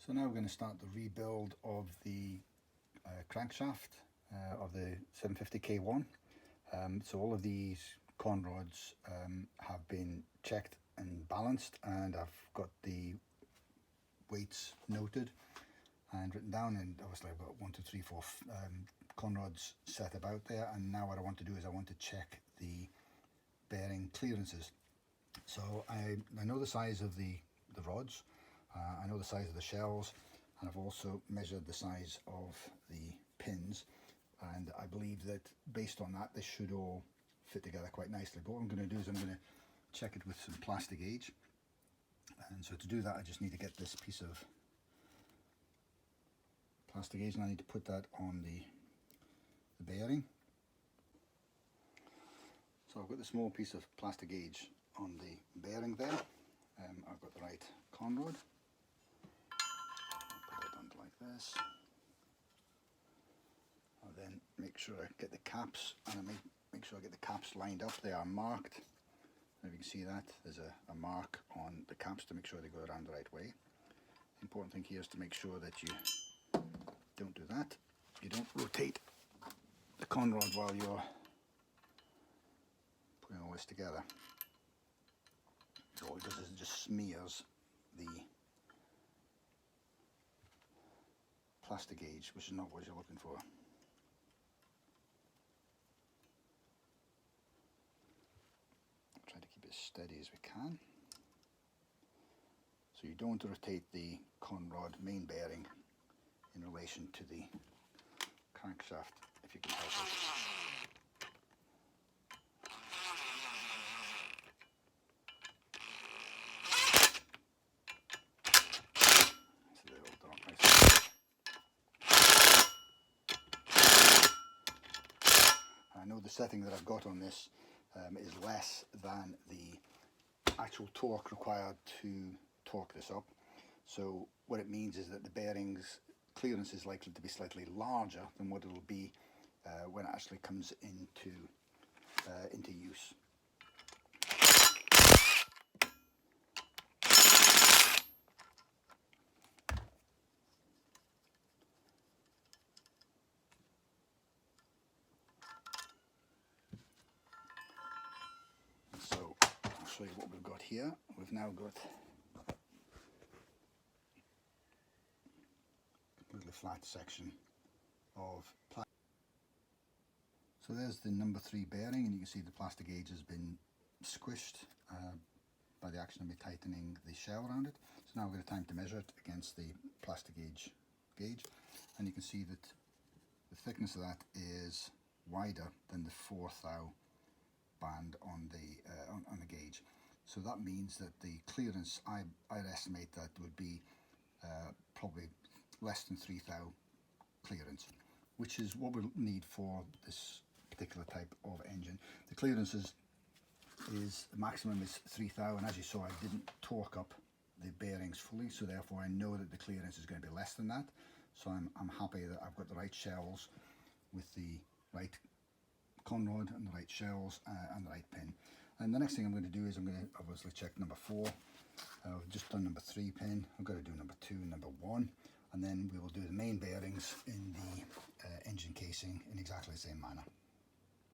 So now we're going to start the rebuild of the crankshaft of the 750 K1. So all of these con rods have been checked and balanced, and I've got the weights noted and written down, and obviously I've got 1, 2, 3, 4 con rods set about there. And now what I want to do is I want to check the bearing clearances. So I know the size of the rods, I know the size of the shells, and I've also measured the size of the pins, and I believe that based on that this should all fit together quite nicely. But what I'm going to do is I'm going to check it with some plastic gauge, and so to do that I just need to get this piece of plastic gauge and I need to put that on the bearing. So I've got the small piece of plastic gauge on the bearing there. I've got the right con rod. I'll put it on like this. I'll then make sure I get the caps, and I make sure I get the caps lined up. They are marked. If you can see that, there's a mark on the caps to make sure they go around the right way. The important thing here is to make sure that you don't do that. You don't rotate the con rod while you're putting all this together. All it does is it just smears the plastic gauge, which is not what you're looking for. Try to keep it as steady as we can. So you don't want to rotate the con rod main bearing in relation to the crankshaft if you can help it. I know the setting that I've got on this is less than the actual torque required to torque this up. So what it means is that the bearings clearance is likely to be slightly larger than what it'll be when it actually comes into use. So I'll show you what we've got here. We've now got completely flat section of plastic. So there's the number 3 bearing, and you can see the plastic gauge has been squished by the action of me tightening the shell around it. So now we've got time to measure it against the plastic gauge, and you can see that the thickness of that is wider than the 4th thou band on the gauge. So that means that the clearance, I'd estimate that would be probably less than 3 thou clearance, which is what we'll need for this particular type of engine. The clearance is the maximum is 3 thou, and as you saw I didn't torque up the bearings fully, so therefore I know that the clearance is going to be less than that. So I'm happy that I've got the right shells with the right con rod and the right shells and the right pin. And the next thing I'm going to do is I'm going to obviously check number 4. I've just done number 3 pin. I've got to do number 2 and number 1, and then we will do the main bearings in the engine casing in exactly the same manner.